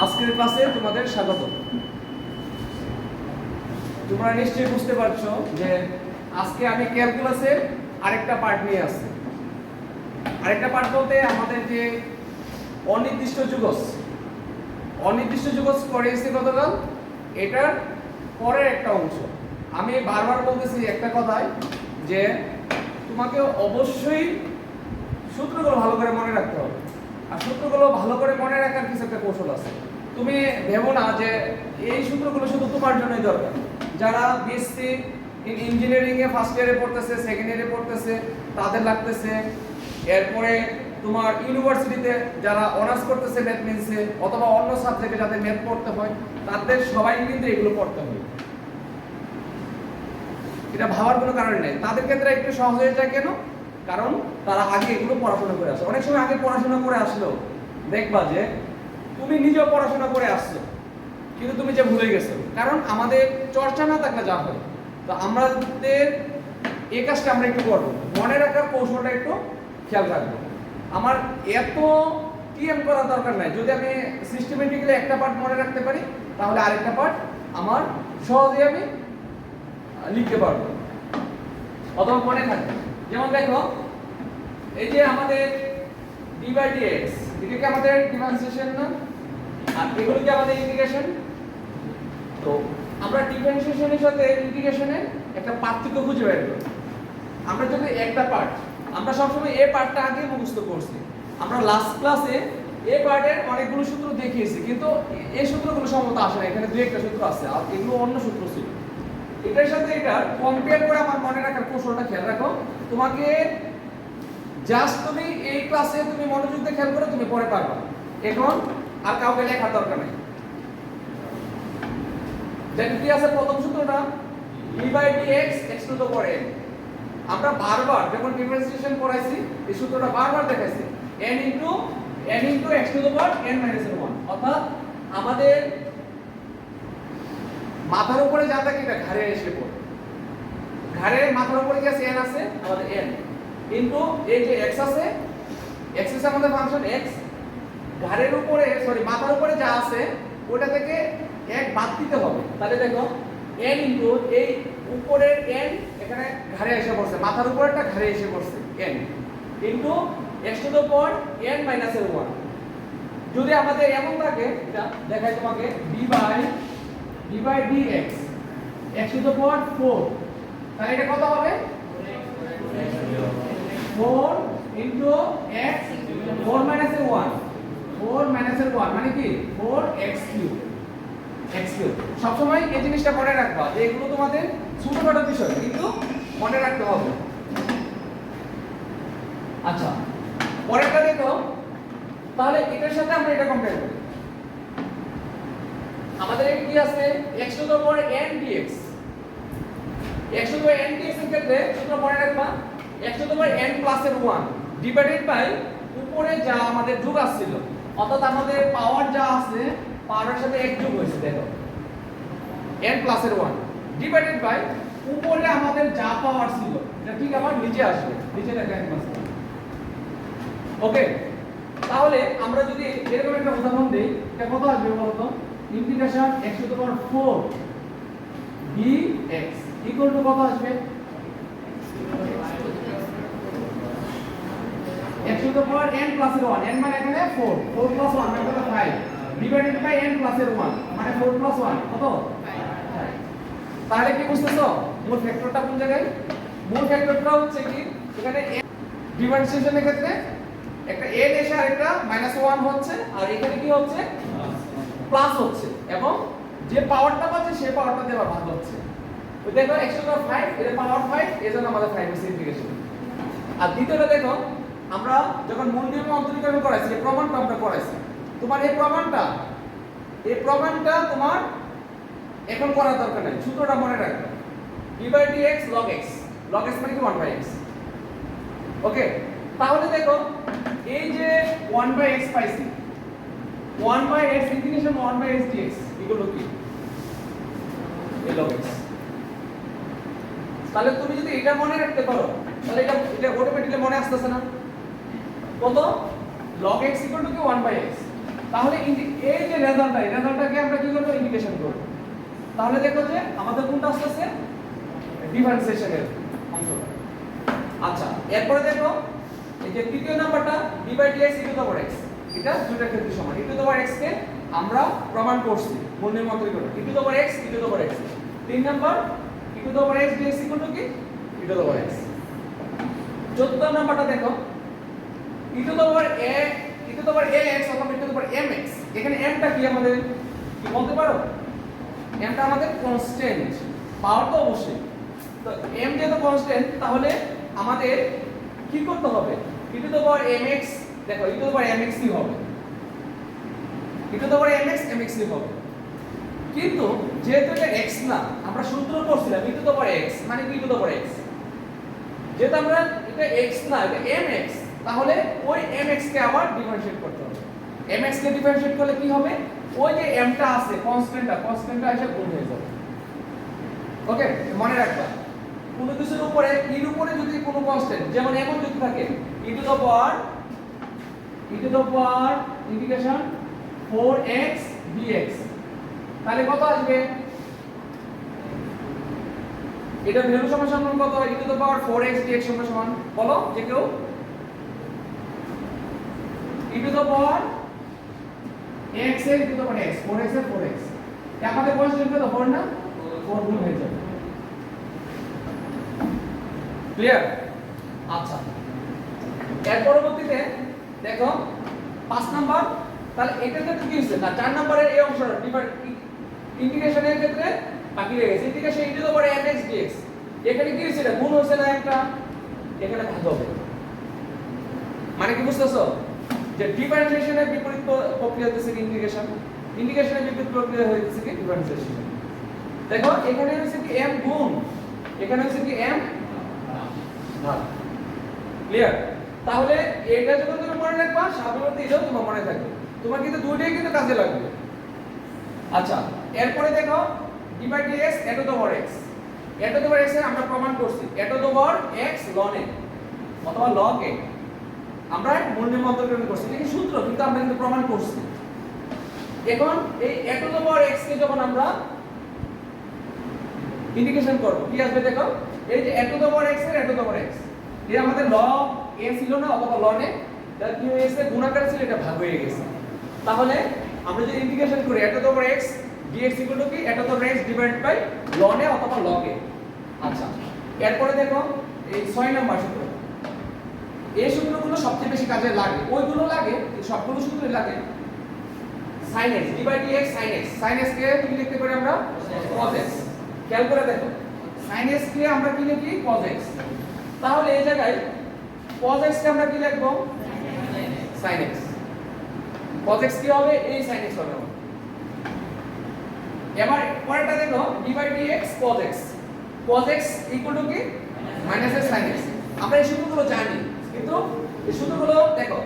আজকের ক্লাসে তোমাদের স্বাগত। তোমরা নিশ্চয়ই বুঝতে পারছো যে আজকে আমি ক্যালকুলাসের আরেকটা পার্ট নিয়ে আসছি। আরেকটা পার্ট বলতে আমাদের যে অনির্দিষ্ট যুগজ পড়েছি গতকাল, এটার পরের একটা অংশ। আমি বারবার বলতেছি একটা কথাই যে তোমাকে অবশ্যই সূত্রগুলো ভালো করে মনে রাখতে হবে। আর সূত্রগুলো ভালো করে মনে রাখার কিছু একটা কৌশল আছে। তুমি ভেবো না যে এই সূত্রগুলো শুধু তোমার জন্যই দরকার। যারা বিএসসি ইঞ্জিনিয়ারিং এ ফার্স্ট ইয়ারে পড়তেছে, সেকেন্ড ইয়ারে পড়তেছে, তাদের লাগতেছে। এরপরে তোমার ইউনিভার্সিটিতে যারা অনার্স করতেছে ম্যাথমেটিক্সে অথবা অন্য সাবজেক্টে যাদের ম্যাথ পড়তে হয়, তাদের সবাই কিন্তু এগুলো পড়তে হয়। এটা ভাবার কোনো কারণ নেই। তাদের ক্ষেত্রে একটু সহজ হয়ে যায় কেন? কারণ তারা আগে এগুলো পড়াশোনা করে আসে। অনেক সময় আগে পড়াশোনা করে আসলেও দেখবা যে তুমি নিজেও পড়াশোনা করে আসছো, কিন্তু তুমি যে ভুলে গেছো। কারণ আমাদের চর্চা না থাকলে যা হয়। তো আমাদের এই কাজটা আমরা একটু করবো, মনে রাখার কৌশলটা একটু খেয়াল রাখবো। আমার এত টিএম করার দরকার নাই। যদি আমি সিস্টেমেটিক্যালি একটা পার্ট মনে রাখতে পারি, তাহলে আরেকটা পার্ট আমার সহজে আমি লিখতে পারবো অথবা মনে থাকবে। যেমন দেখো, এই যে আমাদের d/dx, এটা কি আমাদের ডিফারেন্সিয়েশন না? আর এগুলো কি আমাদের ইন্টিগ্রেশন? তো আমরা ডিফারেন্সিয়েশনের সাথে ইন্টিগ্রেশনের একটা পার্থক্য খুঁজে বের করব। আমরা যদি একটা পার্ট, আমরা সবসময় এই পার্টটা আগে মুখস্থ করছি। আমরা লাস্ট ক্লাসে এই পার্টের অনেকগুলো সূত্র দেখিয়েছি, কিন্তু এই সূত্রগুলো সম্ভবত আসে না। এখানে দুই একটা সূত্র আছে, আর এগুলো অন্য সূত্র ছিল। এটার সাথে এটা কম্পেয়ার করে আমার মনে রাখার কৌশলটা খেয়াল রাখো। তোমাকে জাস্ট তুমি এই ক্লাসে তুমি মনোযোগ দিয়ে খেয়াল করো, তুমি পরে পারবা। এখন আর কাউকে লেখার দরকার নেই। যেটা কি আছে প্রথম সূত্রটা, d/dx x to the power n। আমরা বারবার যখন ডিফারেন্সিয়েশন করাইছি এই সূত্রটা বারবার দেখাইছি, n into x to the power n - 1। অর্থাৎ আমাদের মাথার উপরে যা থাকে এটা ঘাড়ে এসে পড়ে। ঘাড়ে মাথার উপরে কি আছে? n আছে, আমাদের n ইনটু এই যে x আছে, x আছে আমাদের ফাংশন x। ঘাড়ের উপরে মাথার উপরে যা আছে ওটা থেকে এক বাদ দিতে হবে। তাহলে দেখো n ইনটু এই উপরের n এখানে ঘাড়ে এসে পড়ছে, মাথার উপরেরটা ঘাড়ে এসে পড়ছে n into x to the power n - 1। যদি আমাদের এমন থাকে, এটা দেখাই তোমাকে, d/dx x to the power 4, তাহলে এটা কত হবে? 4 ইনটু x 4 - 1, 4 - 1 মানে কি 4x³ সবসময় এই জিনিসটা মনে রাখবা যে এগুলো তোমাদের ছোটখাটো বিষয়, কিন্তু মনে রাখতে হবে। আচ্ছা, পরেরটা দেখো। তাহলে এটার সাথে আমরা এটা কম্পেয়ার করি। আমাদের কি আছে? x to the power n dx। x to the power n dx এর ক্ষেত্রে সূত্র মনে রাখবা, x to the power n plus এর 1 ডিভাইডেড বাই উপরে যা আমাদের যোগ আসছিল। অর্থাৎ আমাদের পাওয়ার যা আছে, পাওয়ারের সাথে এক যোগ হয়েছে। দেখো n প্লাস এর 1 ডিভাইডেড বাই উপরে আমাদের যা পাওয়ার ছিল, এটা ঠিক আবার নিচে আসবে, নিচে দেখো n প্লাস। ওকে, তাহলে আমরা যদি এরকম একটা উদাহরণ দেই, এটা কত আসবে বলতো? Integration x to the power 4 dx equal to কত আসবে? x to the power n plus এর 1, n মানে এখানে 4 প্লাস 1 মানে কত? 5 ডিভাইডেড বাই n প্লাস এর 1 মানে 4 প্লাস 1 কত? 5। তাহলে কি বুঝতেছো মূল ফ্যাক্টরটা কোন জায়গায়? মূল ফ্যাক্টরটা হচ্ছে কি, এখানে ডিফারেন্সিয়েশনের ক্ষেত্রে একটা n এসে আরেকটা -1 হচ্ছে, আর এখানে কি হচ্ছে? প্লাস হচ্ছে, এবং যে পাওয়ারটা পাচ্ছে সেই পাওয়ারটা দিয়ে ভাগ হচ্ছে। তো দেখো x টু দ্য পাওয়ার 5 এর পাওয়ার 5, এজন্য আমাদের 5 এর ইন্টিগ্রেশন। আর দ্বিতীয়টা দেখো, আমরা যখন মূল নিয়ম অন্তরীকরণ করাইছি, এই প্রমাণটা আমরা করাইছি। তোমার এই প্রমাণটা তোমার এখন করার দরকার নাই, সূত্রটা মনে রাখবে। d/dx log x মানে কি 1/x। ওকে, তাহলে দেখো এই যে 1/x পাইছি, 1/x ইন্টিগ্রেশন 1/x dx এগুলো কি? এই log x। তাহলে তুমি যদি এটা মনে রাখতে পারো, তাহলে এটা অটোমেটিক্যালি মনে আসতেছে না? কত? log x = কি 1/x। তাহলে এই যে রেজাল্টটাকে আমরা কি করব ইন্টিগ্রেশন করব তাহলে দেখো যে আমাদের কোনটা আসছে ডিফারেন্সিয়েশনের অংশটা আচ্ছা এরপরে দেখো এই যে তৃতীয় নাম্বারটা d/dx e⁻x এটা দুইটা ক্ষেত্রে সমান e⁻x কে আমরা প্রমাণ করছি মূলনীতি মন্ত্রী করে e⁻x তিন নাম্বার e⁻x dx কি e⁻x চতুর্থ নাম্বারটা দেখো e⁻ax অথবা e⁻mx এখানে m টা কি আমাদের কি বলতে পারো m টা আমাদের কনস্ট্যান্ট পাওয়ার তো অবশ্যই তো m যেহেতু কনস্ট্যান্ট তাহলে আমাদের কি করতে হবে e⁻mx দেখো e⁻mx কি হবে e⁻mx হবে কিন্তু যেহেতু এটা x না আমরা সূত্র করছিলাম e⁻x মানে কি e⁻x যেহেতু আমরা এটা x না এটা mx তাহলে ওই mx কে আবার ডিফারেন্সিয়েট করতে হবে mx কে ডিফারেন্সিয়েট করলে কি হবে ওই যে m টা আছে কনস্ট্যান্টটা এসে গুণ হয়ে যাবে ওকে মনে রাখবা কোনো কিছুর উপরে এর উপরে যদি কোনো কনস্ট্যান্ট যেমন এমন যদি থাকে e to the power integration 4x dx তাহলে কত আসবে এটা ভ্যালু সমান কত e to the power 4x dx সমান বলো যে কেউ e to the power x এর e to the power x 4x এর 4x আমাদের কনস্ট্যান্ট কত 4 না 4 গুণ হয়ে যাবে ক্লিয়ার আচ্ছা এর পরবর্তীতে দেখো 5 নাম্বার তাহলে এটাতে কি হইছে না 4 নাম্বারের এই অংশটা ইন্টিগ্রেশনের ক্ষেত্রে বাকি রয়ে গেছে integration e to the power mx dx এখানে কি হইছে এটা গুণ হইছে না একটা এখানে ভাগ হবে মানে কি বুঝতেছো যে ডিফারেন্সিয়েশনের বিপরীত প্রক্রিয়া হচ্ছে ইন্টিগ্রেশনের বিপরীত প্রক্রিয়া হচ্ছে কি ডিফারেন্সিয়েশন দেখো এখানে হচ্ছে কি m গুণ এখানে হচ্ছে কি m ভাগ ক্লিয়ার তাহলে এটা যখন তুমি মনে রাখবা সাধারণত এটাও তোমার মনে থাকবে তোমার কিন্তু দুইটাই কিন্তু কাজে লাগবে আচ্ছা এরপরে দেখো d/dx a to the power x এর আমরা প্রমাণ করছি a to the power x ln a অথবা log a আমরা মূলনীতি অন্তর্গ্রহণ করছি এটা কি সূত্র কিন্তু আমরা কিন্তু প্রমাণ করছি এখন এই a to the power x কে যখন আমরা ইন্টিগ্রেশন করব কি আসবে দেখো এই যে a to the power x এর a to the power x এই আমাদের log a ছিল না অথবা ln a তার কি হয়েছে গুণাকার ছিল এটা ভাগ হয়ে গেছে তাহলে আমরা যদি ইন্টিগ্রেশন করি a to the power x dx কি a to the power x divide by ln a অথবা log a আচ্ছা এরপরে দেখো এই 6 নাম্বার সূত্র এই সূত্রগুলো সবচেয়ে বেশি কাজে লাগে ওইগুলো লাগে সবগুলো সূত্রই লাগে sin x d/dx sin x কে কি লিখতে পারি আমরা cos x খেয়াল করে দেখো sin x কে আমরা কি লিখি cos x তাহলে এই জায়গায় cos x কে আমরা কি লিখব sin x cos x কি হবে এই sin x হবে এবার পরেরটা দেখো d/dx cos x equal to কি মাইনাস sin x আমরা এই সূত্রগুলো জানি কিন্তু এই সূত্রগুলো দেখো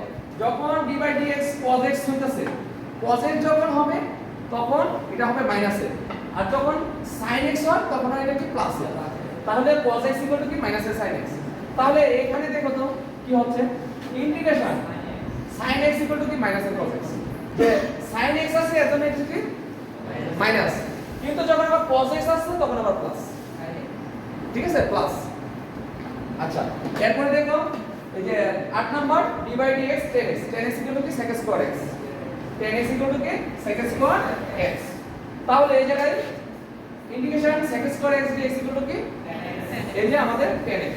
যখন d/dx cos x হইতাছে cos x যখন হবে তখন এটা হবে মাইনাসে আর যখন sin x হয় তখন এটা কি প্লাসে তাহলে cos x ইকুয়াল টু কি মাইনাস sin x তাহলে এখানে দেখো তো কি হচ্ছে integration sin x equal to কি মাইনাস cos x যে sin x আছে এত না কি মাইনাস কিন্তু যখন আবার cos x আসছে তখন আবার প্লাস ঠিক আছে প্লাস আচ্ছা এরপরে দেখো এই যে 8 number d/dx tan x equal to কি sec square x tan x equal to কি sec স্কয়ার x তাহলে এই জায়গায় integration sec square x dx equal to কি এই যে আমাদের tan x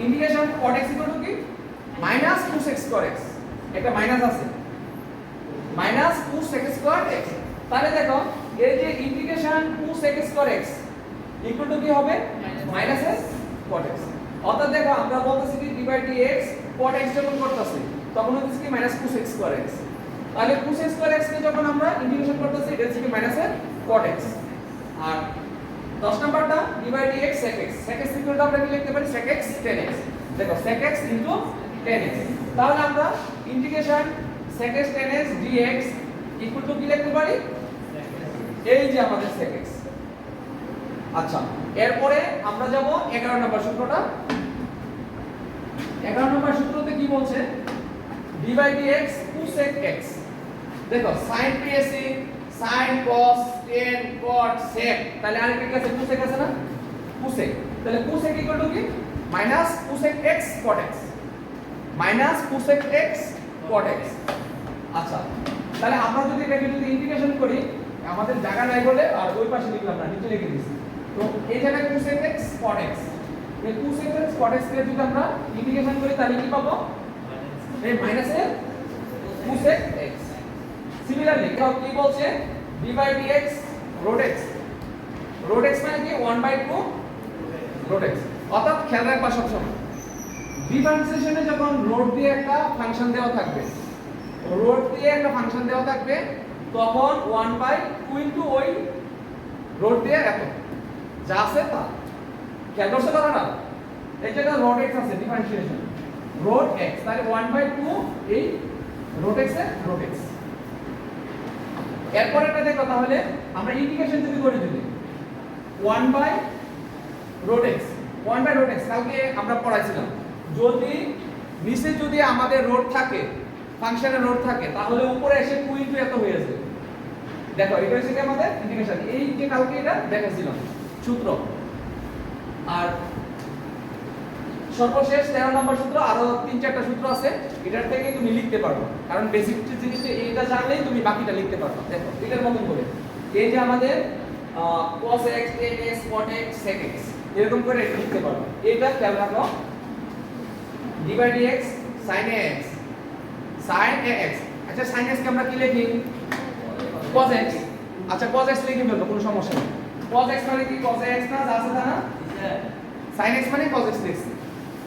integration cot x equal to কি মাইনাস 2 sec স্কয়ার x একটা মাইনাস আছে মাইনাস 2 sec স্কয়ার x তাহলে দেখো এই যে integration 2 sec square x equal to কি হবে মাইনাস cot x অর্থাৎ দেখো আমরা বলতেছি কি d/dx cot x যখন করতেছি তখন হচ্ছে কি মাইনাস 2 sec স্কয়ার x তাহলে 2 sec স্কয়ার x কে যখন আমরা ইন্টিগ্রেশন করতেছি এটা হচ্ছে কি মাইনাস cot x আর 10 নাম্বারটা d/dx sec x equal two আমরা কি লিখতে পারি sec x tan x দেখো sec x tan x তাহলে আমরা integration sec x tan x dx equal to কি লিখতে পারি এই যে আমাদের sec x আচ্ছা এরপরে আমরা যাব 11 নম্বর সূত্রটা 11 নম্বর সূত্রতে কি বলছে d/dx 2 sec x দেখো sin PSC sin cos tan cot sec, তাহলে আরেকটা কি আছে cosec আছে না, cosec, তাহলে cosec ইকুয়াল টু কি minus cosec x cot x, minus cosec x cot x। আচ্ছা তাহলে আমরা যদি এটাকে যদি ইন্টিগ্রেশন করি, আমাদের জায়গা নাই বলে আর ওই পাশে লিখলাম না, নিচে লিখে দিয়েছি। তো এই জায়গায় cosec x cot x, এই cosec x cot x কে যদি আমরা ইন্টিগ্রেশন করি তাহলে কি পাবো, এই মাইনাস এর cosec x। সিমিলারলি কি বলছে d/dx root x, root x মানে কি 1/2 root x। অর্থাৎ খেয়াল রাখবা সবসময় ডিফারেন্সিয়েশনে যখন রোড দিয়ে একটা ফাংশন দেওয়া থাকবে, রোড দিয়ে একটা ফাংশন দেওয়া থাকবে, তখন 1/2 ইনটু ওই রোড দিয়ে এত যা আছে তা খেয়াল করছো না, এই জায়গা রোড x আছে ডিফারেন্সিয়েশন রোড x, তাহলে 1/2 এই রোড x এর রোড x। এরপর একটা দেখো, তাহলে আমরা ইন্টিগ্রেশন যদি করি, যদি 1/√x, 1/√x কালকে আমরা পড়াইছিলাম, যদি নিচে যদি আমাদের রোড থাকে, ফাংশনের রোড থাকে, তাহলে উপরে এসে 2 ইনটু এত হয়ে যাবে। দেখো এটা হচ্ছে কি আমাদের ইন্টিগ্রেশন, এই যে কালকে এটা দেখাছিলাম সূত্র। আর সর্বশেষ 13 নম্বর সূত্র, আরো 3-4টা সূত্র আছে, এটার থেকে তুমি লিখতে পারবে, কারণ বেসিক জিনিসটা এইটা জানলেই তুমি বাকিটা লিখতে পারবে। দেখো এটার মতন করে এই যে আমাদের cos x tan x cot x sec x এরকম করে এটা লিখতে পারবে। এটা খেয়াল রাখো d/dx sin x sin x। আচ্ছা sin x কে আমরা কি লিখি, cos x। আচ্ছা cos x লিখে ফেলবো, কোনো সমস্যা নেই। cos x মানে কি cos x না, যা আছে তা না, sin x মানে cos x লিখছি।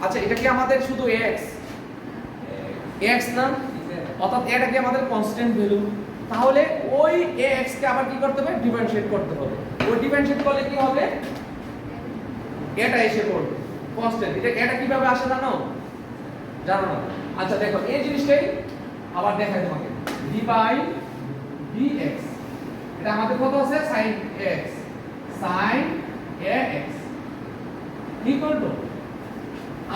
আচ্ছা এটা কি আমাদের শুধু x না, অর্থাৎ এটা কি আমাদের কনস্ট্যান্ট ভ্যালু, তাহলে ওই x কে আবার কি করতে হবে, ডিফারেন্সিয়েট করতে হবে। ওই ডিফারেন্সিয়েট করলে কি হবে, এটা এসে পড়বে কনস্ট্যান্ট। এটা কিভাবে আসে জানো না? আচ্ছা দেখো এই জিনিসটাই আবার দেখাই তোমাকে, d/dx এটা আমাদের কত আছে, sin x sin ax equal to,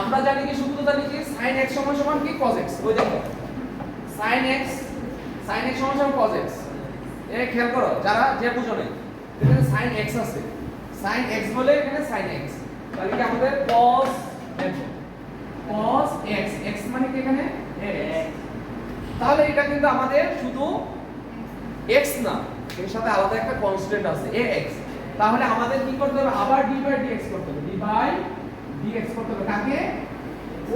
আমরা জানি কি সূত্র জানি কি sin x সমান সমান কি cos x। ওই দেখো sin x সমান সমান cos x। এই খেয়াল করো যারা যে বুঝো না, এখানে sin x আছে, sin x বলে এখানে sin x, তাহলে কি আমাদের cos x, x মানে কি এখানে x। তাহলে এটা কিন্তু আমাদের শুধু x না, এর সাথে আলাদা একটা কনস্ট্যান্ট আছে ax। তাহলে আমাদের কি করতে হবে, আবার d/dx করতে হবে, d/dx করতে হবে কাকে,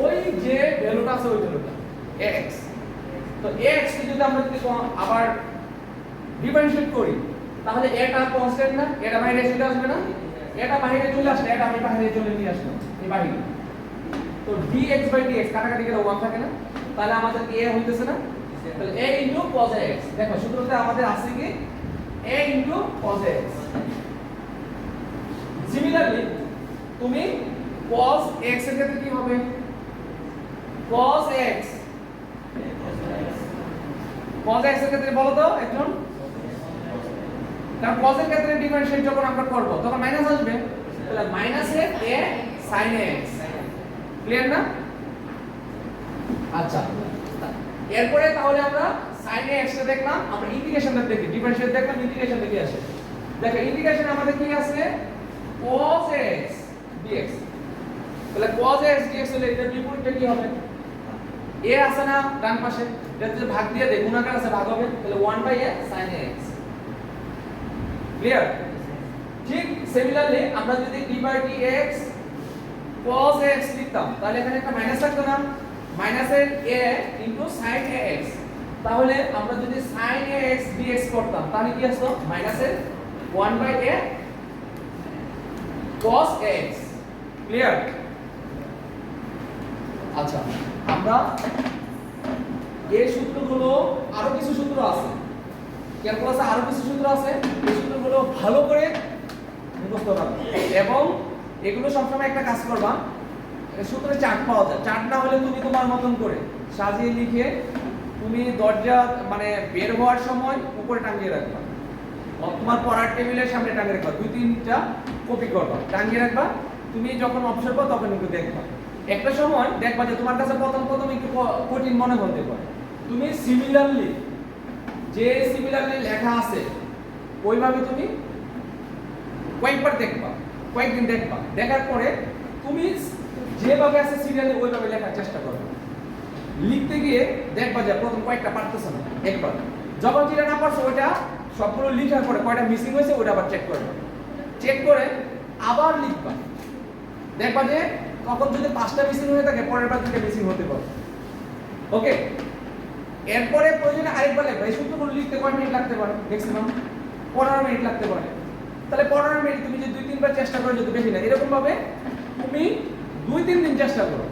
ওই যে ভ্যালুটা আছে ওই ভ্যালুটা ax। তো ax কে যদি আমরা যদি আবার ডিফারেন্সিয়েট করি, তাহলে এটা কনস্ট্যান্ট না, এটা বাইরে চলে আসবে না, এটা বাইরে চলে আসলে এটা আমি বাইরে চলে নিয়ে আসলাম এই বাইরে, তো dx/dx কাটাকাটি গেলে 1 থাকে না, তাহলে আমাদের কি a হইতেছে না, তাহলে a cos x। দেখো সূত্রতে আমাদের আছে কি a cos x। সিমিলারলি তুমি cos x এর ক্ষেত্রে কি হবে, cos x এর ক্ষেত্রে বলো তো একজন, কারণ cos এর ক্ষেত্রে ডিফারেন্সিয়েট যখন আমরা করব তখন মাইনাস আসবে, তাহলে মাইনাস এ sin x। ক্লিয়ার না? আচ্ছা এরপরে তাহলে আমরা sin x টা দেখলাম, আমরা ইন্টিগ্রেশনটা দেখি, ডিফারেন্সিয়েট দেখলাম, ইন্টিগ্রেশন দেখে আসে। দেখো ইন্টিগ্রেশন আমাদের কি আছে, cos x dx, তাহলে cos x dx হলে এটার বিপরীতটা কি হবে, a আছে না ডান পাশে, এটা যদি ভাগ দিয়ে দেই, গুণাকার আছে ভাগ হবে, তাহলে 1/a sin x। ক্লিয়ার? ঠিক সিমিলারলি আমরা যদি d/dx cos x লিখতাম, তাহলে এখানে একটা মাইনাস থাকতো না, মাইনাসের a sin ax, তাহলে আমরা যদি sin ax dx করতাম তাহলে কি আসতো, মাইনাসের 1/a cos x। ক্লিয়ার? আচ্ছা আমরা এই সূত্রগুলো, আরো কিছু সূত্র আছে, ক্যালকুলাসে আরো কিছু সূত্র আছে, এই সূত্রগুলো ভালো করে মুখস্থ রাখবে, এবং এগুলো সবসময় একটা কাজ করবা, সূত্রে চার্ট পাওয়া যায়, চার্ট না হলে তুমি তোমার মতন করে সাজিয়ে লিখে তুমি দরজা মানে বের হওয়ার সময় উপরে টাঙিয়ে রাখবা, তোমার পড়ার টেবিলের সামনে টাঙিয়ে রাখবা, 2-3টা কপি করবা, টাঙিয়ে রাখবা, তুমি যখন অবসর পাও তখন একটু দেখবা। একটা সময় দেখবা যে তোমার কাছে প্রথম একটু কঠিন মনে হতে পারে, তুমি সিমিলারলি যে সিমিলারলি লেখা আছে ওইভাবে তুমি কয়েকবার দেখবা, কয়েকদিন দেখবা, দেখার পরে তুমি যেভাবে আছে সিরিয়ালি ওইভাবে লেখার চেষ্টা করবে। লিখতে গিয়ে দেখবা যে প্রথম কয়েকটা পারতেছ না, একবার যখন যেটা না পারছো ওইটা সবগুলো লিখার পরে কয়টা মিসিং হয়েছে ওইটা আবার চেক করবে, চেক করে আবার লিখবা, দেখবা যে তখন যদি 5টা মিসিং হয়ে থাকে পরের বার 2টা মিসিং হতে পারে। ওকে, এরপরে প্রয়োজনে আরেকবার লিখবা। এই সূত্রগুলো লিখতে কয় মিনিট লাগতে পারে? ম্যাক্সিমাম 15 মিনিট লাগতে পারে। তাহলে 15 মিনিট তুমি যে 2-3 বার চেষ্টা করে যদি বেশি না, এরকম ভাবে তুমি 2-3 দিন চেষ্টা করো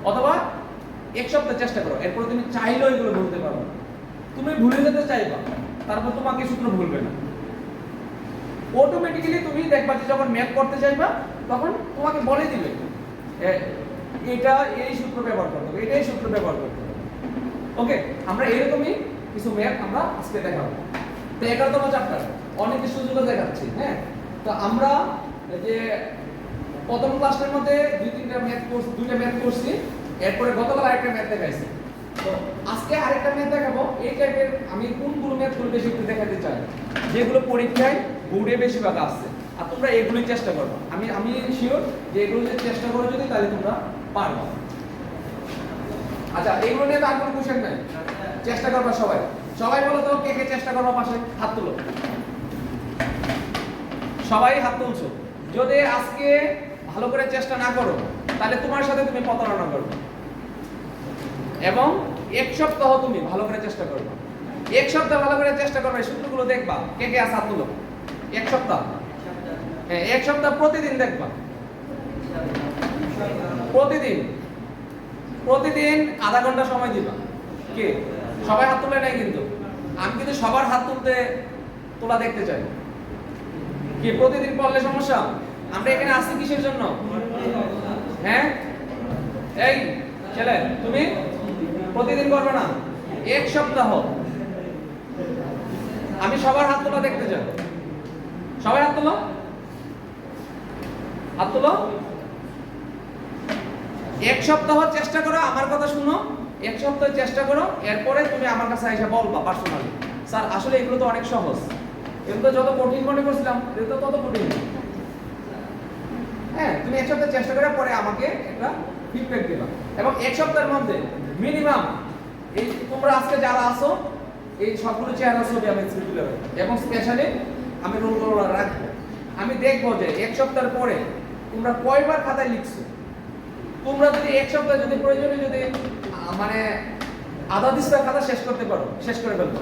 অথবা 1 সপ্তাহ চেষ্টা করো। এরপর তুমি চাইলেও এগুলো ভুলতে পারো। তুমি ভুলে যেতে চাইবা, তারপর তোমাকে সূত্র ভুলবে না। অটোমেটিক্যালি তুমি দেখবা যে যখন ম্যাথ করতে চাইবা তখন তোমাকে বলে দিবে এটা এই সূত্র ব্যবহার করতে হবে, এটাই সূত্র ব্যবহার করতে হবে। ওকে, আমরা এরকমই কিছু ম্যাথ আমরা আজকে দেখাবো। তো 11তম চ্যাপ্টার অনেক সুযোগ দেখাচ্ছি। হ্যাঁ, তো আমরা যে প্রথম ক্লাসের মধ্যে 2-3টা ম্যাথ কোর্স, 2টা ম্যাথ করছি, এরপরে গতকাল আরেকটা ম্যাথ দেখাইছি। তো আজকে আরেকটা ম্যাথ দেখাবো। এই টাইপের আমি কোনগুলো ম্যাথগুলো বেশি একটু দেখাতে চাই, যেগুলো পরীক্ষায় বোর্ডে বেশিরভাগ আসছে, আর তোমরা এগুলোই চেষ্টা করবে। আমি শিওর যে এগুলো যদি চেষ্টা করো যদি, তাহলে তোমরা পারবে। আচ্ছা, এগুলো নিয়ে তো আর কোনো কোশ্চেন নাই, চেষ্টা করবা সবাই। সবাই বলো তো কে কে চেষ্টা করবা, পাশে হাত তুলো। সবাই হাত তুলছো। যদি আজকে ভালো করে চেষ্টা না করো তাহলে তোমার সাথে তুমি প্রতারণা করবে। এবং 1 সপ্তাহ তুমি ভালো করে চেষ্টা করবে। 1 সপ্তাহ ভালো করে চেষ্টা করবে, সূত্রগুলো দেখবা। কে কে হাত তুলো? 1 সপ্তাহ, হ্যাঁ 1 সপ্তাহ প্রতিদিন দেখবা। প্রতিদিন আধা ঘন্টা সময় দিবা। কে সবাই হাত তুলে নাই কিন্তু, আমি কিন্তু সবার হাত তোলা দেখতে চাই। কি প্রতিদিন পড়লে সমস্যা? আমরা এখানে আসি কিসের জন্য? হ্যাঁ, এই ছেলে তুমি প্রতিদিন করবে না, 1 সপ্তাহ। আমি সবার হাত তোলা দেখতে চাই। সবাই হাত তোলো, হাত তোলো। 1 সপ্তাহ চেষ্টা করো, আমার কথা শুনো। 1 সপ্তাহ চেষ্টা করো, এরপরে তুমি আমার কাছে এসে বলবা পার্সোনালি, স্যার আসলে এগুলো তো অনেক সহজ, এগুলো যত কঠিন মনে করছিলাম এগুলো তো তত কঠিন। হ্যাঁ, তুমি 1 সপ্তাহ চেষ্টা করে পরে আমাকে একটা ফিডব্যাক দিবা। এবং 1 সপ্তাহের মধ্যে মিনিমাম এই তোমরা আজকে যারা আসো এই সবগুলো চেহারা ছবি আমি তুলে রাখবো, এবং স্পেশালি আমি রোল রাখবো। আমি দেখবো যে 1 সপ্তাহের পরে তোমরা কয়বার খাতায় লিখছো। তোমরা যদি 1 সপ্তাহে যদি প্রয়োজনে যদি মানে আধা দিস্তা খাতা শেষ করতে পারো, শেষ করে ফেলবো।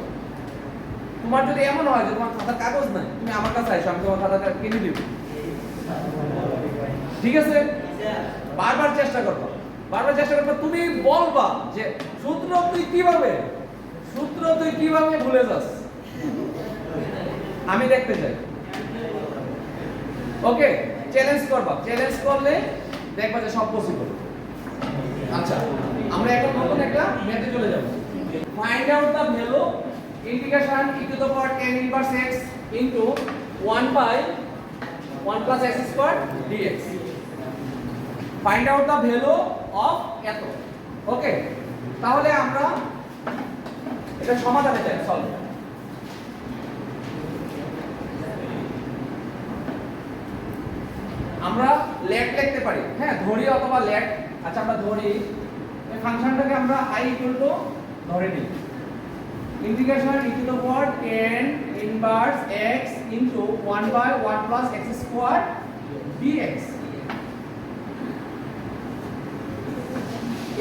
তোমার যদি এমন হয় যে তোমার খাতার কাগজ নাই, তুমি আমার কাছে আসো, আমি তোমার খাতাটা কিনে দিব। ঠিক আছে? বারবার চেষ্টা করবা, বারবার চেষ্টা করবা। তুমি বলবা যে সূত্র তুই কিভাবে ভুলে যাস, আমি দেখতে চাই। ওকে, চ্যালেঞ্জ করবা। চ্যালেঞ্জ করলে দেখবা যে সব পসিবল। আচ্ছা, আমরা এখন নতুন একটা ম্যাথে চলে যাব। Find out the value integration e to the power tan inverse x into 1 by 1 plus x squared dx. Find out the value of এত। ওকে, তাহলে আমরা এটা সমাধানে যাই। সলভ আমরা লেট লিখতে পারি। হ্যাঁ, ধরি অথবা লেট। আচ্ছা, আমরা ধরি এই ফাংশনটাকে আমরা i ধরে নিই। Integration e to the power tan inverse x into 1 by 1 plus x squared dx।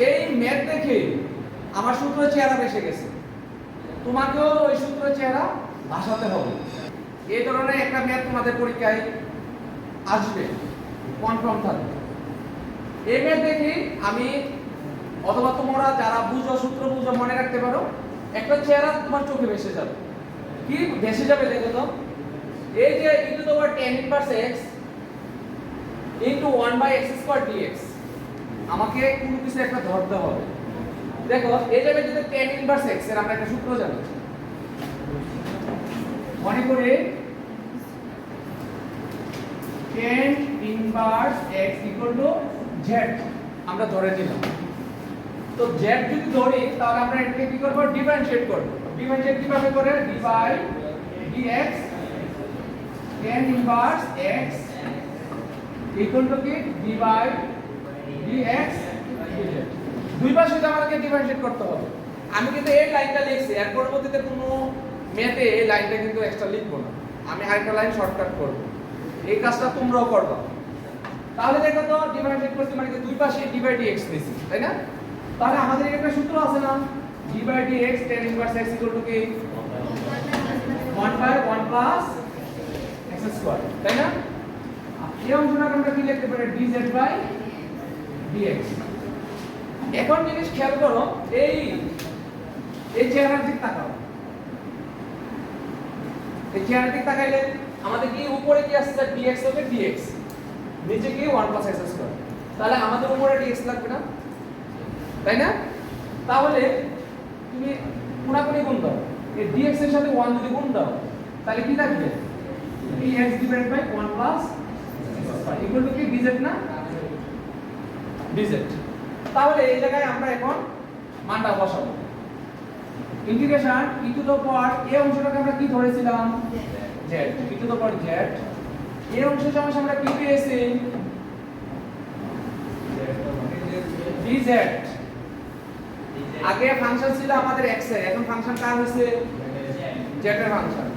এই ম্যাথ দেখে আমার সূত্র চেহারা এসে গেছে, তোমাকেও ওই সূত্র চেহারা ভাষাতে হবে। এই ধরনের একটা ম্যাথ তোমাদের পরীক্ষায় আসবে, কনফার্ম থাকবে। এই ম্যাথ দেখে আমি অথবা তোমরা যারা বুঝো, সূত্র বুঝো, মনে রাখতে পারো, একটা চেহারা তোমার চোখে ভেসে যাবে। কি ভেসে যাবে দেখো তো? এই যে e to the power tan inverse x into 1 by x squared dx, আমাকে কোনো কিছু একটা ধরতে হবে। দেখো এই জায়গায় যদি tan inverse x এর আমরা একটা সূত্র জানি, মনে করে tan inverse x equal to z আমরা ধরে নিলাম। তো z যদি ধরি তাহলে আমরা এটাকে কি করব ডিফারেনশিয়েট করব ডিফারেনশিয়েট কিভাবে করে d by dx tan inverse x equal to কি d বাই dx dz দুই পাশে আমাদেরকে ডিফারেনশিয়েট করতে হবে আমি কিন্তু এই লাইনটা লিখছি এর পরবর্তীতে কোনো ম্যাথে এই লাইনটা কিন্তু এক্সট্রা লিখবো না আমি আরেকটা লাইন শর্টকাট করব এই কাজটা তোমরাও করবা তাহলে দেখো তো ডিফারেনশিয়েট করতে মানে দুই পাশে d বাই dx নিছি তাই না তাহলে আমাদের একটা সূত্র আছে না d by dx tan inverse x equal to কি 1 বাই 1 প্লাস x স্কয়ার তাই না এই অংশটা আমরা কি লিখতে পারি dz বাই dx এখন জিনিস খেয়াল করো এই চেহারার দিক তাকাও এই চেহারার দিক তাকাইলে আমাদের কি উপরে কি আসছে dx হবে dx নিচে কি 1 প্লাস x স্কয়ার তাহলে আমাদের উপরে dx লাগবে না তাই না তাহলে তুমি কোনাকুনি গুণ দাও এই dx এর সাথে 1 যদি গুণ দাও তাহলে কি থাকবে dx divided by 1 plus x square equal to কি dz না dz তাহলে এই জায়গায় আমরা এখন মানটা বসাবো integration e to the power এই অংশটাকে আমরা কি ধরেছিলাম z e to the power z এই অংশের সঙ্গে আমরা কি পেয়েছি dz আগে ফাংশন ছিল আমাদের x এর এখন ফাংশন কার হইছে z এর ফাংশন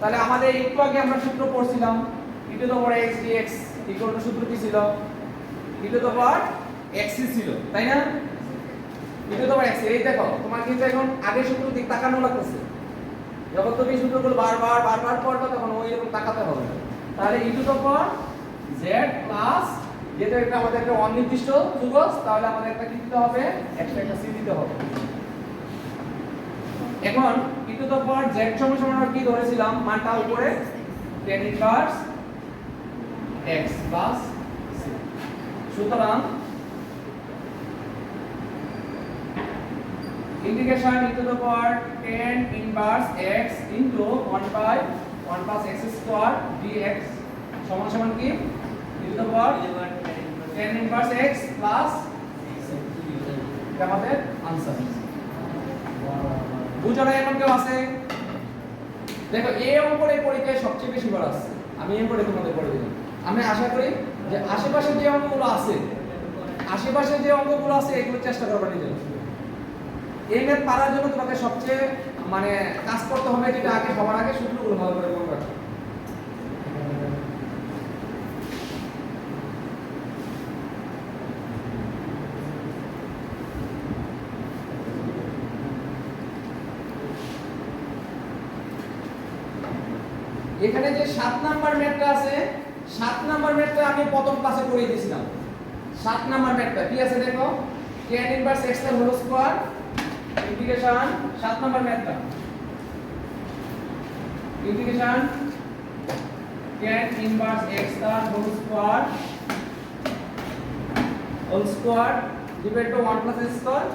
তাহলে আমাদের একটু আগে আমরা সূত্র পড়ছিলাম e to the power x dx equal to সূত্র কি ছিল e to the power x ছিল তাই না e to the power x এই দেখো তোমার কিন্তু এখন আগের সূত্র দিক তাকানো লাগতেছে যখন তুমি সূত্রগুলো বারবার পড়বে তখন ওই রকম তাকাতে হবে তাহলে e to the power z plus যেটা এটা আমাদের একটা অনির্দিষ্ট ধ্রুবক তাহলে আমাদের একটা কি দিতে হবে এক্সট্রা একটা c দিতে হবে এখন e to the power z সমান আমরা কি ধরেছিলাম মানটা উপরে tan inverse x plus c সুতরাং integration e to the power tan inverse x into 1 by 1 plus x square dx সমান সমান কি e to the power tan inverse x plus এটা আমাদের आंसर বুঝানো এখন কেউ আছে দেখো এই অঙ্কের পরীক্ষায় সবচেয়ে বেশি বার আসছে আমি এই করে তোমাদের করে দিলাম আমি আশা করি যে আশেপাশে যে অঙ্কগুলো আছে এগুলো চেষ্টা করবে নিজেরা এই ম্যাথ পারার জন্য তোমাকে সবচেয়ে মানে কাজ করতে হবে যেটা আগে সবার আগে সূত্রগুলো ভালো করে মনে রাখো এখানে যে 7 নাম্বার ম্যাথটা আছে 7 নাম্বার ম্যাথটা আমি প্রথম ক্লাসে করিয়ে দিয়েছিলাম 7 নাম্বার ম্যাথটা কি আছে দেখো tan ইনভার্স x এর whole square integration 7 number math का इंटीग्रेशन tan इनवर्स x का whole square divide to 1 plus x square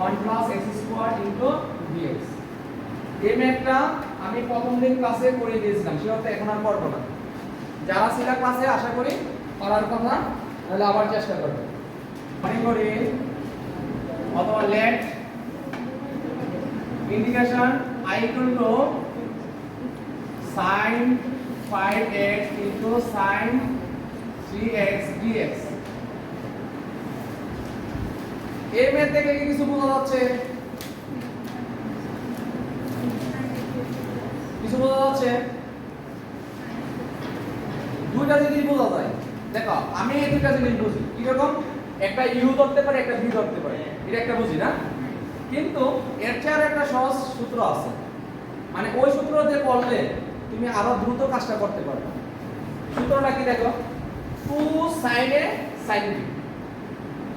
1 plus x square into dx এই ম্যাথটা আমি প্রথম দিন ক্লাসে করে দিয়েছিলাম সেটা এখন আর করব না যারা ছিল ক্লাসে আশা করি পড়ার কথা তাহলে আবার চেষ্টা করব মনে করি অথবা let integration I equal to sin 5x into sin 3x dx এই ম্যাথ থেকে কি কিছু বোঝা যাচ্ছে দুইটা জিনিস বোঝা যায় দেখো আমি এই দুইটা জিনিস বুঝি কি রকম একটা u ধরতে পারে একটা v ধরতে পারে এটা একটা বুঝি না কিন্তু এর চেয়ে একটা সহজ সূত্র আছে মানে ওই সূত্র দিয়ে করলে তুমি আরো দ্রুত কাজটা করতে পারবে সূত্রটা কি দেখো 2 sin a sin b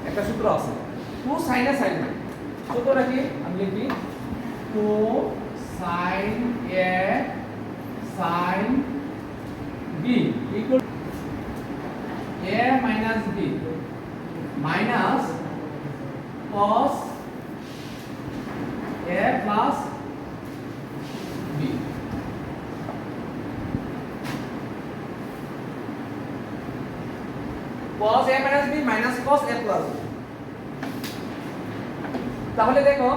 একটা সূত্র আছে 2 sin a sin b সূত্রটা কি আমি লিখি 2 sin a sin b equal a minus b minus cos a plus b cos a minus b minus cos a plus b তাহলে দেখো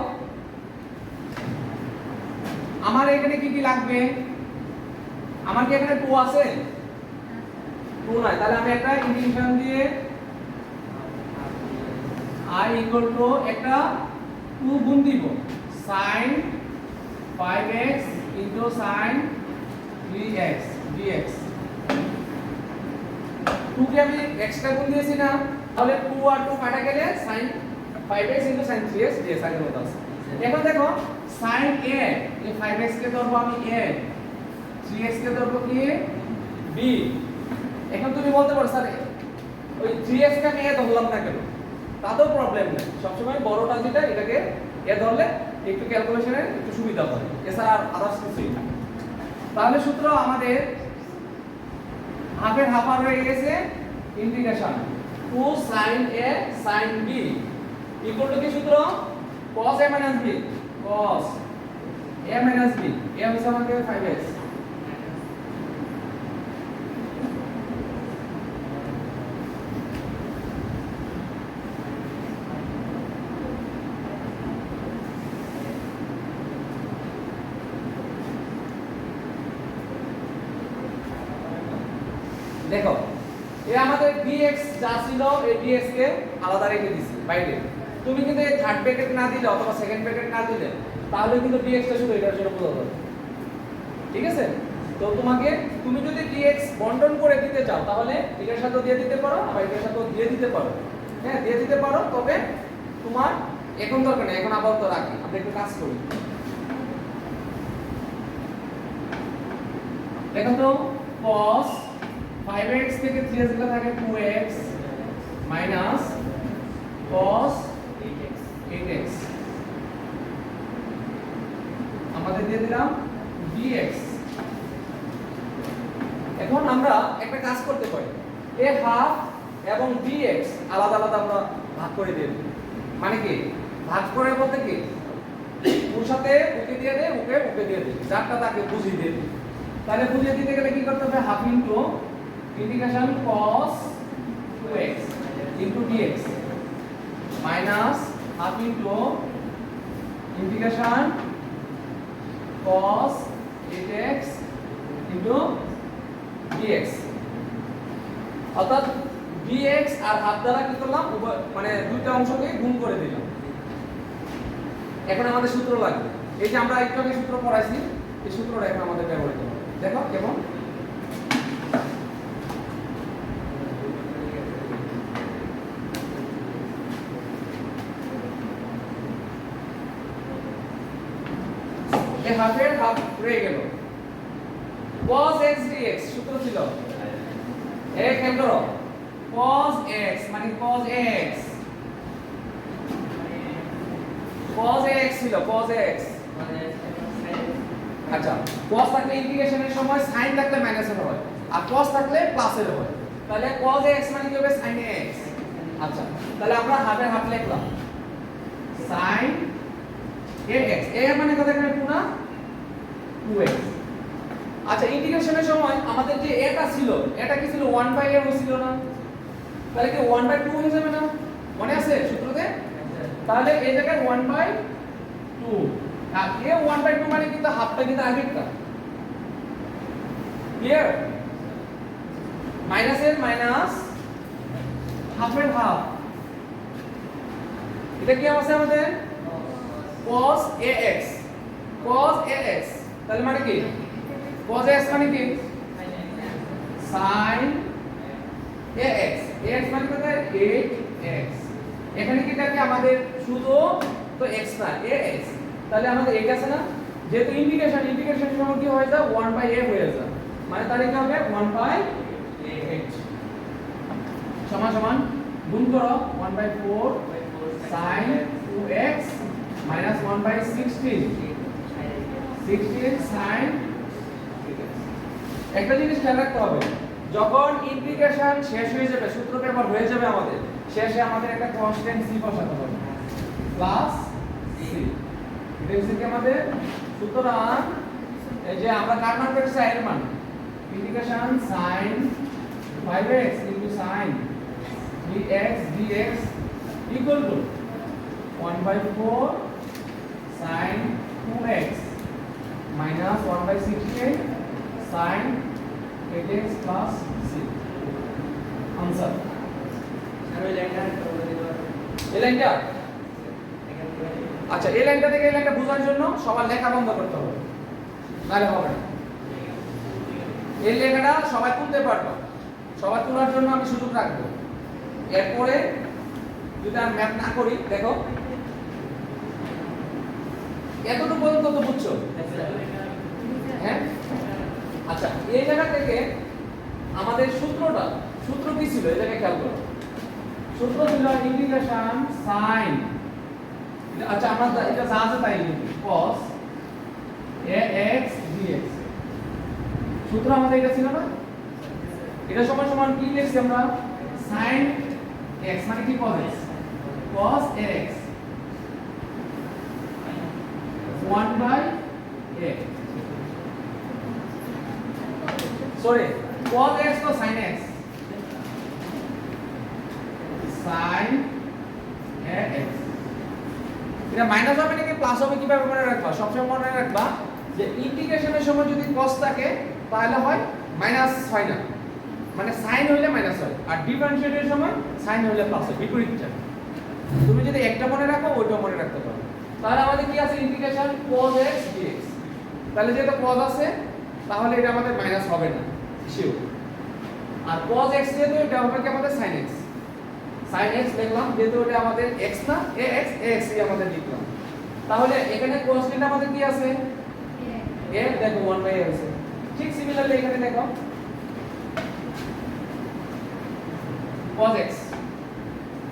আমার এখানে কি কি লাগবে, আমার কি এখানে 2 আছে, 2 নাই, তাহলে আমি একটা ইন্টিগ্রেশন দিয়ে I equal to একটা 2 গুণ দিব sin 5x into sin 3x dx। 2 কে আমি এক্সট্রা গুণ দিয়েছি না, তাহলে 2 আর 2 কাটা গেলে sin 5x into sin 3x dx আগের মতো আছে। এখন দেখো sin a, এই 5x কে ধরবো আমি a, 3x কে ধরবো কি b। এখন তুমি বলতে পারো স্যার ওই 3x কে আমি a ধরলাম না কেন, তাতেও প্রবলেম নেই, সবসময় বড়টা যেটা এটাকে এ ধরলে একটু ক্যালকুলেশনে একটু সুবিধা হয়, এছাড়া আর আদার্স কিছুই না। তাহলে সূত্র আমাদের হাফের হাফ আর হয়ে গেছে integration 2 sin a sin b equal to কি সূত্র cos a minus b, cos a minus b, a হচ্ছে আমাদের 5x। দেখো এ আমাদের dx যা ছিল এই dx কে আলাদা রেখে দিছি বাইরে, তুমি কিন্তু এই থার্ড ব্র্যাকেট না দিলে অথবা সেকেন্ড ব্র্যাকেট না দিলে তাহলে কিন্তু dx টা শুধু এটার জন্য প্রযোজ্য হবে, ঠিক আছে। তো তুমি যদি dx বন্টন করে দিতে চাও তাহলে এটার সাথেও দিয়ে দিতে পারো, আবার এটার সাথেও দিয়ে দিতে পারো, হ্যাঁ দিয়ে দিতে পারো, তবে তোমার এখন দরকার নেই, এখন আপাতত রাখি, আমরা একটু কাজ করি। দেখো তো cos 5x থেকে 3x গুলো থাকে 2x minus cos 8x আমাদের দিয়ে দিলাম dx। এখন আমরা একটা কাজ করতে পারি, a হাফ এবং dx আলাদা আলাদা আমরা ভাগ করে দিই। মানে কি ভাগ করে বলতে কি ওর সাথে ওকে দিয়ে দে, ওকে দিয়ে দে, যারটা তাকে বুঝিয়ে দিয়ে দিই। তাহলে বুঝিয়ে দিতে গেলে কি করতে হবে, half into integration cos 2x into dx minus half into integration cos 8x into dx। অর্থাৎ dx আর হাফ দ্বারা কি করলাম, মানে দুইটা অংশকে গুণ করে দিলাম। এখন আমাদের সূত্র লাগবে, এই যে আমরা একটু আগে সূত্র পড়াইছি এই সূত্রটা এখন আমাদের ব্যবহৃত হবে। দেখো কেমন, হাফের হাফ রয়ে গেল, cos x dx সূত্র ছিল এই খেয়াল করো cos x মানে cos x, cos x ছিল cos x, আচ্ছা cos থাকলে ইন্টিগ্রেশনের সময় sin থাকলে মাইনাসের হয় আর cos থাকলে প্লাসের হয়, তাহলে cos x মানে কি হবে sin x। আচ্ছা তাহলে আমরা হাফের হাফ লিখলাম sin ax, a মানে কত এখানে 2 না 2x। আচ্ছা ইন্টিগ্রেশনের সময় আমাদের যে এটা ছিল এটা কি ছিল 1/a হয়েছিল না, তাহলে কি 1/2 হয়ে যাবে না, মনে আছে সূত্রতে। তাহলে এই জায়গায় 1/2 আর এ 1/2 মানে কিন্তু হাফটা কিন্তু আগেরটা, ক্লিয়ার, মাইনাস এর মাইনাস হাফের হাফ, এটা কি আছে আমাদের cos ax, cos ax তাহলে মানে কি cos ax মানে কি sin ax, ax মানে কত 8x, এখানে কি থাকে আমাদের শুধু তো x না ax, তাহলে আমাদের 8 আছে না, যেহেতু ইন্টিগ্রেশন সময় কি হয়ে যায় 1/a হয়ে যায়, মানে তাহলে কি হবে 1/8 সমান সমান গুণ করো 1/4 sin 2x minus 1/16 sin। একটা জিনিস খেয়াল রাখতে হবে, যখন ইন্টিগ্রেশন শেষ হয়ে যাবে সূত্র ব্যবহার হয়ে যাবে আমাদের, শেষে আমাদের একটা কনস্ট্যান্ট c বসাতে হবে প্লাস c, এটা হচ্ছে কি আমাদের। সুতরাং এই যে আমরা কার মান পেয়েছি এর মান, integration sin 5x into sin 3x dx equal to 1/4 sin 2x minus 1/16 sin 8x plus c answer এই লাইনটা আচ্ছা এই লাইনটা থেকে এই লাইনটা বোঝার জন্য সবার লেখা বন্ধ করতে হবে নাহলে হবে না এই লেখাটা সবাই তুলতে পারবে সবাই তোলার জন্য আমি সুযোগ রাখবো এরপরে যদি আমি ম্যাথ না করি দেখো এতটুকু পর্যন্ত তো বুঝছো হ্যাঁ আচ্ছা এই জায়গা থেকে আমাদের সূত্র কি ছিল এই জায়গায় খেয়াল করো সূত্র ছিল ইন্টিগ্রেশন sin আচ্ছা আমরা এটা যা আছে তাই লিখি cos ax dx সূত্র আমাদের এটা ছিল না এটা সমান সমান কি লিখছি আমরা sin x মানে কি cos x cos ax 1/a sorry cos x তো sin x sin ax এটা মাইনাস হবে নাকি প্লাস হবে কিভাবে মনে রাখবা সবসময় মনে রাখবা যে ইন্টিগ্রেশনের সময় যদি cos থাকে তাহলে হয় মাইনাস হয় না মানে sin হইলে মাইনাস হয় আর ডিফারেন্সিয়েটের সময় sin হইলে প্লাস হয় বিপরীতটা তুমি যদি একটা মনে রাখো ওইটা মনে রাখতে পারো তাহলে আমাদের কি আছে ইন্টিগ্রেশন cos x dx তাহলে যেটা cos আছে তাহলে এটা আমাদের মাইনাস হবে না শিওর আর cos x যেহেতু এটা হবে কি আমাদের sin x sin x লিখলাম যেহেতু এটা আমাদের x না ax ax এই আমাদের লিখলাম তাহলে এখানে কনস্ট্যান্ট আমাদের কি আছে a দেখো 1/a আছে ঠিক সিমিলারলি এখানে দেখো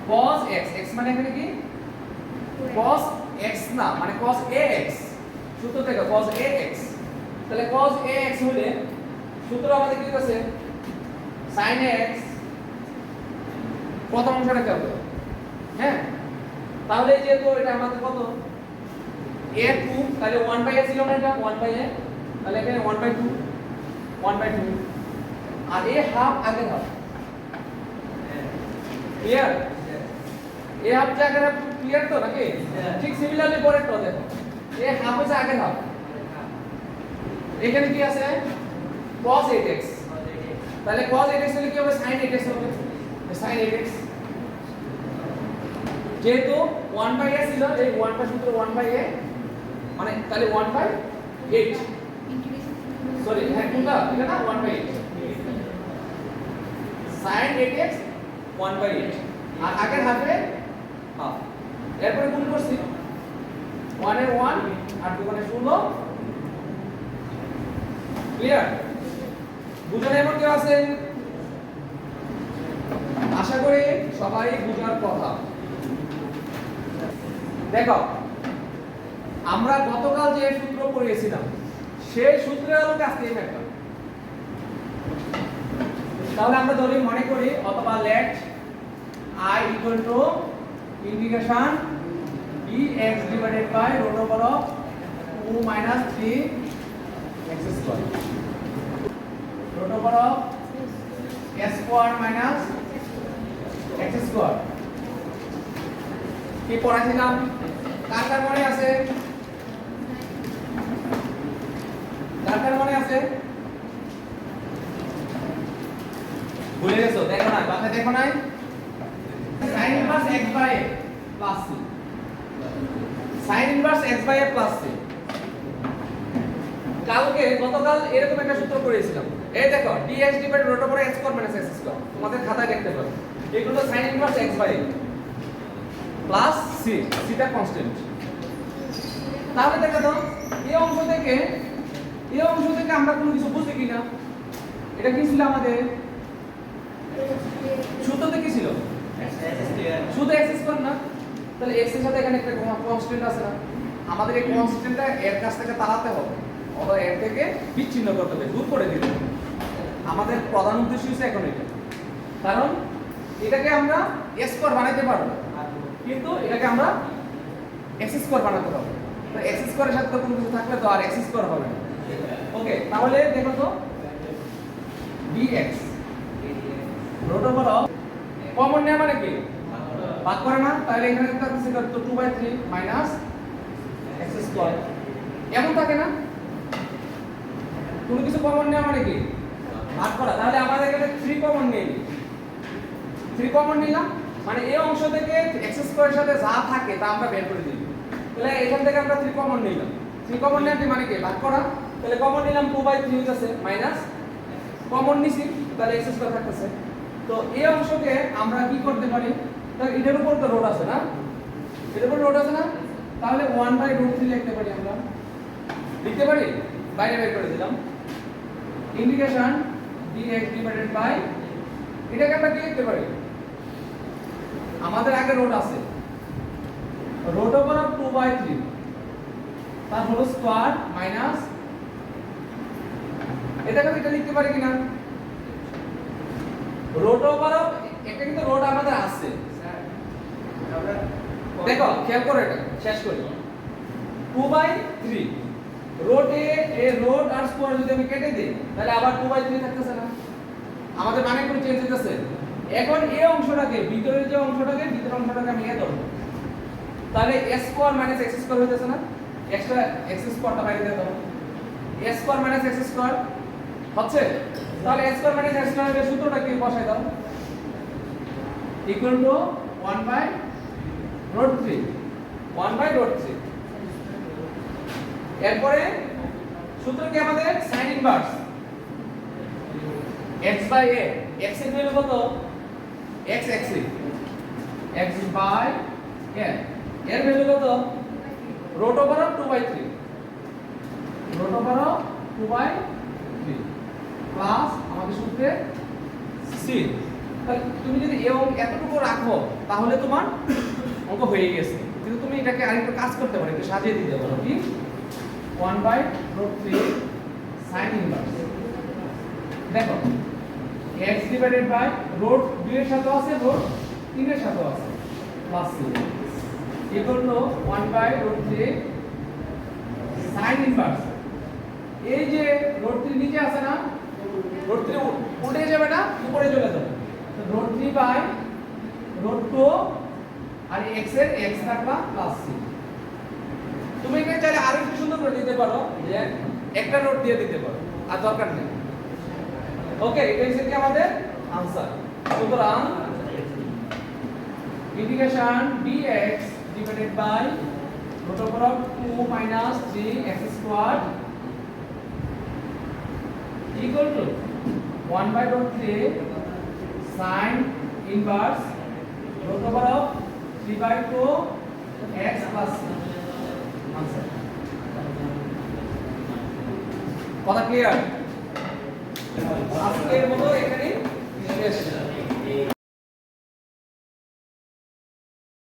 cos x x মানে এখানে কি cos x না মানে cos ax সূত্র দেখো cos ax তাহলে cos ax হলে সূত্র আমাদের কি আছে sin x প্রথম অংশটা কি হবে হ্যাঁ তাহলে যেহেতু এটা আমাদের কত a2 তাহলে 1/a ছিল না এটা 1/a তাহলে এখানে 1/2 আর a হাফ আগে হাফ ক্লিয়ার এ হাফ জায়গার হাফ ক্লিয়ার তো নাকি ঠিক সিমিলারলি পরেরটা দেখো এ হাফ হচ্ছে আগের হাফ এখানে কি আছে cos 8x তাহলে cos 8x হলে কি হবে sin 8x হবে sin 8x যেহেতু 1/a ছিল এই 1 টা সূত্র 1/a মানে তাহলে 1/8 সরি হ্যাঁ কোনটা এটা না 1/8 sin 8x 1/8 আর আগের হাফে হাফ এরপরে গুণ করছি 1 এর 1 আর 2 মানে 16 ক্লিয়ার বুঝার এমন কেউ আছে আশা করি সবাই বুঝার কথা দেখো আমরা গতকাল যে সূত্র পড়িয়েছিলাম সেই সূত্রের আলোকে আজকে এই ম্যাথটা তাহলে আমরা ধরি মনে করি অথবা late I equal to integration dx divided by root over of 2 minus 3 x square root over of s square minus x square কি পড়াছিলাম কার মনে আছে ভুলে গেছো দেখো না বাকি দেখো নাই sin inverse x by a plus c sin inverse x by a plus c গতকাল এরকম একটা সূত্র পড়িয়েছিলাম এই দেখো dx divided root over x square minus x square তোমাদের খাতায় দেখতে পারো এগুলো sin inverse x by a plus c টা কনস্ট্যান্ট তাহলে দেখো তো এই অংশ থেকে আমরা কোনো কিছু বুঝি কিনা এটা কি ছিল আমাদের সূত্রতে কি ছিল শুধু x স্কয়ার না তাহলে x এর সাথে এখানে একটা কনস্ট্যান্ট আছে না আমাদের এই কনস্ট্যান্টটা এর কাছ থেকে তাড়াতে হবে অথবা এর থেকে বিচ্ছিন্ন করতে হবে দূর করে দিতে হবে আমাদের প্রধান উদ্দেশ্য হচ্ছে এখন এটা কারণ এটাকে আমরা x স্কয়ার বানাতে পারবো কিন্তু এটাকে আমরা x স্কয়ার বানাতে পারবো তো x স্কয়ারের সাথে কোনো কিছু থাকলে তো আর x স্কয়ার হবে না ওকে তাহলে দেখো তো dx root over of common নেওয়া মানে কি ভাগ করে না, তাহলে এখানে থাকছে কত 2/3 মাইনাস x স্কয়ার। এমন থাকে না? কোনো কিছু কমন নেওয়া মানে কি ভাগ করা। তাহলে আমাদের এখানে 3 কমন নেই, 3 কমন নিলাম মানে এই অংশ থেকে x স্কয়ারের সাথে যা থাকে তা আমরা বের করে দিই। তাহলে এখান থেকে আমরা 3 কমন নিলাম, 3 কমন নেওয়া মানে কি ভাগ করা। তাহলে কমন নিলাম 2/3 হইতাছে মাইনাস কমন নিছি, তাহলে x স্কয়ার থাকতেছে। তো এই অংশকে আমরা কি করতে পারি, তাহলে এটার উপর তো রোড আছে না, এটার উপর রোড আছে না, তাহলে 1/√3 লিখতে পারি আমরা, লিখতে পারি, বাইরে বের করে দিলাম ইন্টিগ্রেশন dx ডিভাইডেড বাই, এটাকে আমরা কি লিখতে পারি, আমাদের আগে রোড আছে রোড ওভার অফ 2/3 তার হলো স্কয়ার মাইনাস এটাকে এটা লিখতে পারি কিনা, রোড ওভার অফ, এটা কিন্তু রোড আমাদের আছে স্যার, আমরা দেখো খেয়াল করো, এটা শেষ করি 2/3 রোড এ রোড আর স্কয়ার যদি আমি কেটে দেই তাহলে আবার 2/3 থাকতেছে না, আমাদের মানে কোনো চেঞ্জ হইতেছে। এখন এই অংশটাকে ভিতরের যে অংশটাকে ভিতরের অংশটাকে আমি এ ধরব, তাহলে a square minus x square হইতেছে না, এক্সট্রা x স্কয়ারটা বাইরে দিয়ে দাও, a square minus x square হচ্ছে, তাহলে a square minus x square এর সূত্রটা কি বসাই দাও, ইকুয়াল টু 1/√3 1/√3। এরপরে সূত্র কি আমাদের sin ইনভার্স x/a, x এর ভ্যালু কত, x axis x/a, এর ভ্যালু কত, root over of 2/3 root over of 2/3 plus আমাদের সূত্রে c। তাহলে তুমি যদি এতটুকু রাখো তাহলে তোমার অঙ্ক হয়ে গেছে, কিন্তু তুমি এটাকে আরেকটু কাজ করতে পারো, একটু সাজিয়ে দিতে পারো কি 1/√3 sin ইনভার্স, দেখো x ডিভাইডেড বাই রুট 2 এর সাথে আছে, রুট 3 এর সাথে আছে, plus c equal to 1/√3 sin inverse, এই যে রুট 3 নিচে আছে না, রুট 3 উঠে যাবে না, উপরে চলে যাবে, তো রুট 3/√2 আর x এর x রাখবা প্লাস c। তুমি এখানে চাইলে আরো একটু সুন্দর করে দিতে পারো, যে একটা রুট দিয়ে দিতে পারো, আর দরকার নেই। ওকে, এটা হচ্ছে কি আমাদের आंसर। সুতরাং integration dx divided by root over of 2 minus 3x square equal to 1/√3 sin inverse root over of 3/2 x plus answer. কথা ক্লিয়ার? আজকের মতো এখানে শেষ।